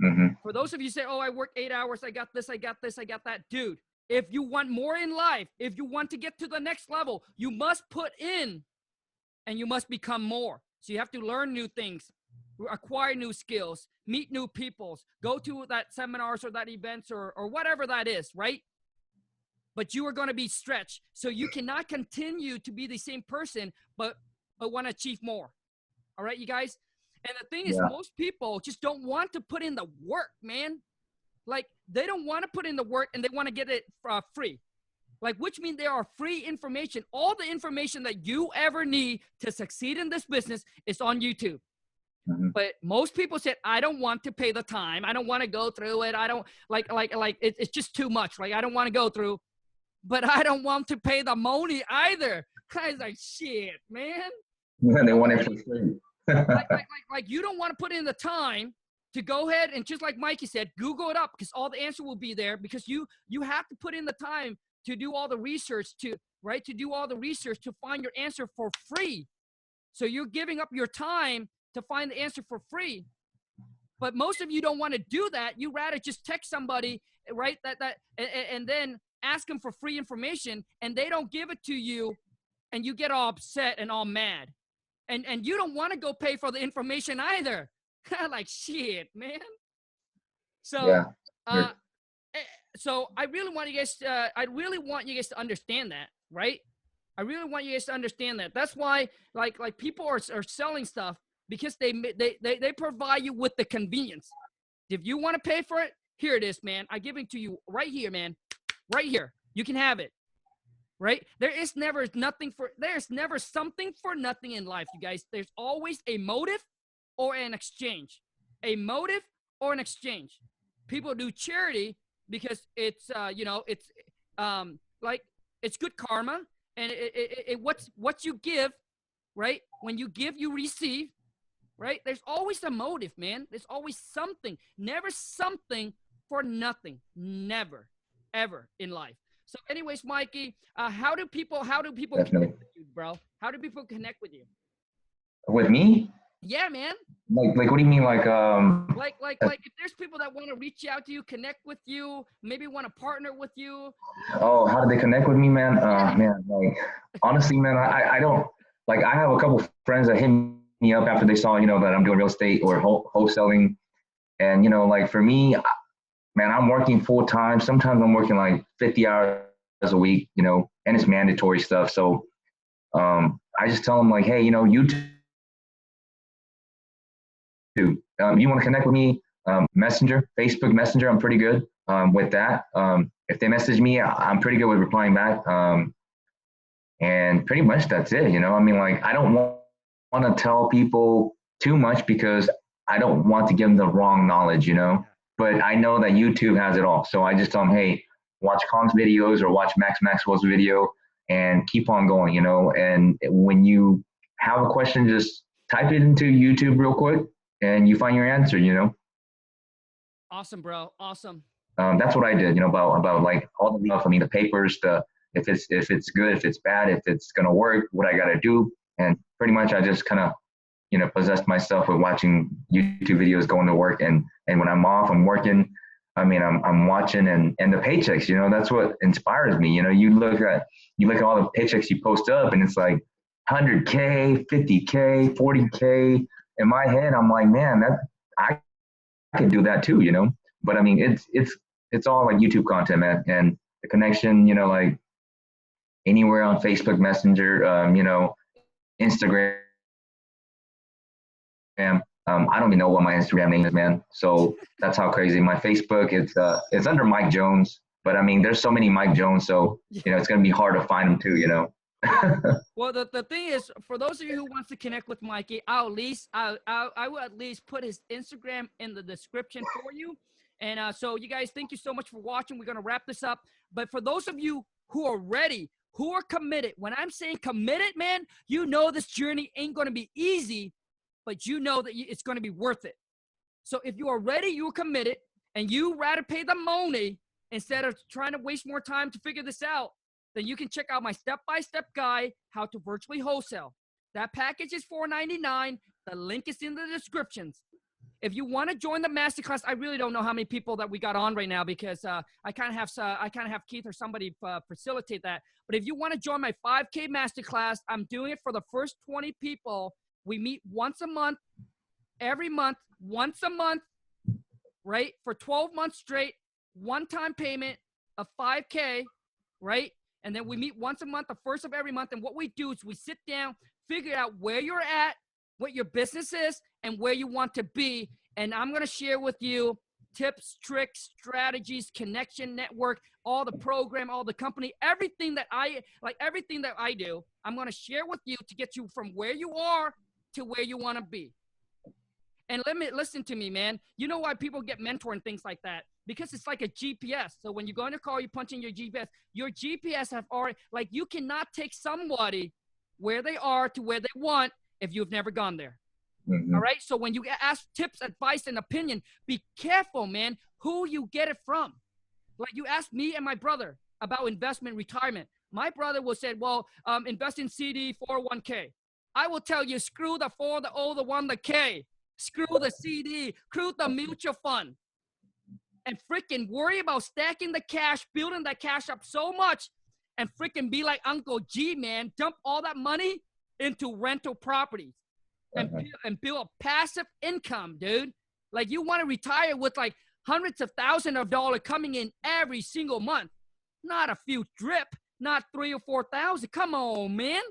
Mm-hmm. For those of you who say, oh, I work 8 hours, I got this, I got this, I got that. Dude, if you want more in life, if you want to get to the next level, you must put in and you must become more. So you have to learn new things, acquire new skills, meet new peoples, go to that seminars or that events or whatever that is, right? But you are going to be stretched. So you cannot continue to be the same person, but want to achieve more. All right, you guys? And the thing is, most people just don't want to put in the work, man. Like, they don't want to put in the work and they want to get it free. Like, which means there are free information. All the information that you ever need to succeed in this business is on YouTube. But most people said, I don't want to pay the time. I don't want to go through it. I don't it's just too much. Like, I don't want to go through, but I don't want to pay the money either. I was like, shit, man. They want it for free. like you don't want to put in the time to go ahead and, just like Mikey said, Google it up, because all the answer will be there, because you have to put in the time to do all the research to do all the research to find your answer for free. So you're giving up your time to find the answer for free. But most of you don't want to do that. You rather just text somebody, right? And then ask them for free information, and they don't give it to you, and you get all upset and all mad. And you don't want to go pay for the information either. Like, shit, man. So, yeah. So I really want you guys to understand that, right? I really want you guys to understand that. That's why, like people are selling stuff, because they provide you with the convenience. If you want to pay for it, here it is, man. I give it to you right here, man. Right here. You can have it. Right? There's never something for nothing in life, you guys. There's always a motive or an exchange. A motive or an exchange. People do charity because it's it's good karma, and what you give, right? When you give, you receive, right? There's always a motive, man. There's always something. Never something for nothing. Never, ever in life. So anyways, Mikey, how do people connect with you, bro? How do people connect with you? With me? Yeah, man. Like what do you mean? Like if there's people that want to reach out to you, connect with you, maybe want to partner with you. Oh, how do they connect with me, man? Man, like, honestly, man, I don't, like, I have a couple friends that hit me up after they saw, that I'm doing real estate or wholesaling. And, like, for me, man, I'm working full time. Sometimes I'm working like 50 hours a week, and it's mandatory stuff. So I just tell them, like, hey, YouTube, you want to connect with me? Messenger, Facebook Messenger, I'm pretty good with that. If they message me, I'm pretty good with replying back. And pretty much that's it. I mean, like, I don't want to tell people too much because I don't want to give them the wrong knowledge, but I know that YouTube has it all. So I just tell them, hey, watch Khang's videos or watch Max Maxwell's video and keep on going, and when you have a question, just type it into YouTube real quick and you find your answer, Awesome, bro. Awesome. That's what I did, about like all the stuff. I mean, the papers, if it's good, if it's bad, if it's going to work, what I got to do. And pretty much I just kind of, possessed myself with watching YouTube videos, going to work. And when I'm off, I'm working. I mean, I'm watching and the paychecks, that's what inspires me. You look at all the paychecks you post up and it's like 100K, 50K, 40K. In my head, I'm like, man, I could do that too, but I mean, it's all like YouTube content, man. And the connection, like anywhere on Facebook Messenger, Instagram. I don't even know what my Instagram name is, man. So that's how crazy. My Facebook, it's under Mike Jones, but I mean, there's so many Mike Jones, so it's gonna be hard to find them too, Well, the thing is, for those of you who wants to connect with Mikey, I will at least put his Instagram in the description for you. And so you guys, thank you so much for watching. We're gonna wrap this up. But for those of you who are ready, who are committed, when I'm saying committed, man, this journey ain't gonna be easy, but that it's going to be worth it. So if you are ready, you're committed, and you rather pay the money instead of trying to waste more time to figure this out, then you can check out my step-by-step guide, how to virtually wholesale. That package is $4.99. The link is in the descriptions. If you want to join the masterclass, I really don't know how many people that we got on right now because I kind of have Keith or somebody facilitate that. But if you want to join my 5K masterclass, I'm doing it for the first 20 people. We meet once a month, every month, once a month, right? For 12 months straight, one-time payment of 5K, right? And then we meet once a month, the first of every month. And what we do is we sit down, figure out where you're at, what your business is, and where you want to be. And I'm going to share with you tips, tricks, strategies, connection, network, all the program, all the company, everything that I do, I'm going to share with you to get you from where you are to where you want to be. And listen to me, man. You know why people get mentor and things like that? Because it's like a GPS. So when you go in a car, you punch in your GPS have already, like, you cannot take somebody where they are to where they want if you've never gone there. Mm-hmm. All right. So when you ask tips, advice, and opinion, be careful, man, who you get it from. Like, you asked me and my brother about investment, retirement. My brother will say, well, invest in CD, 401k. I will tell you, screw the 4, the O, the 1, the K. Screw the CD, screw the mutual fund. And freaking worry about stacking the cash, building that cash up so much, and freaking be like Uncle G, man. Dump all that money into rental properties and build a passive income, dude. Like, you want to retire with like hundreds of thousands of dollars coming in every single month. Not a few drip, not 3,000 or 4,000. Come on, man.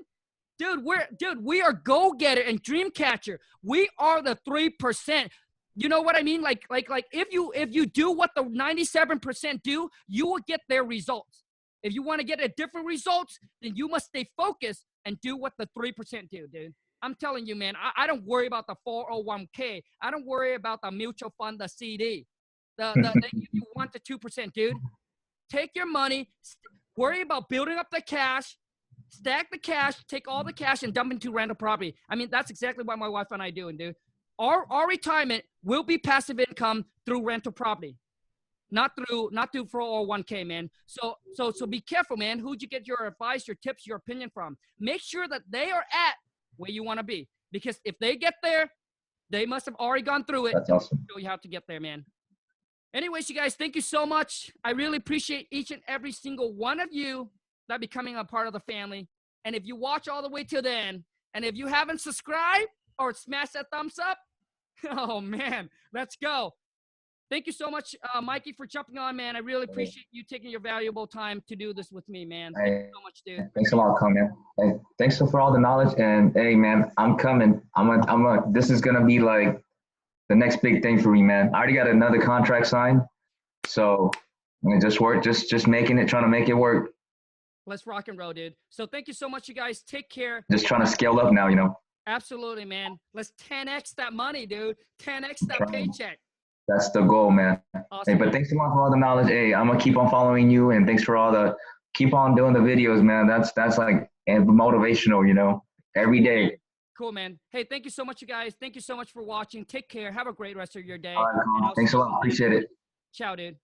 Dude, we are go-getter and dream catcher. We are the 3%. You know what I mean? Like if you do what the 97% do, you will get their results. If you want to get a different results, then you must stay focused and do what the 3% do, dude. I'm telling you, man, I don't worry about the 401k. I don't worry about the mutual fund, the CD. They give you 1 to 2%, dude. Take your money, worry about building up the cash, stack the cash, take all the cash and dump into rental property. I mean, that's exactly what my wife and I do, dude. Our retirement will be passive income through rental property, not through 401k, man. So be careful, man. Who'd you get your advice, your tips, your opinion from? Make sure that they are at where you want to be, because if they get there, they must have already gone through it. That's awesome. Show you how to get there, man. Anyways, you guys, thank you so much. I really appreciate each and every single one of you that becoming a part of the family. And if you watch all the way till the end, and if you haven't subscribed or smash that thumbs up, oh man, let's go. Thank you so much, Mikey, for jumping on, man. I really appreciate you taking your valuable time to do this with me, man. Thank you so much, dude. Thanks a lot, Khang, man. Hey, thanks for all the knowledge. And hey, man, I'm coming. This is gonna be like the next big thing for me, man. I already got another contract signed, so just making it, trying to make it work. Let's rock and roll, dude. So thank you so much, you guys. Take care. Just trying to scale up now, you know. Absolutely, man. Let's 10x that money, dude. 10x that paycheck. That's the goal, man. Awesome, hey, but thanks a lot for all the knowledge. Hey, I'm gonna keep on following you, and thanks for keep on doing the videos, man. That's like motivational, you know, every day. Cool, man. Hey, thank you so much, you guys. Thank you so much for watching. Take care. Have a great rest of your day. All right, thanks a lot. Appreciate it. Ciao, dude.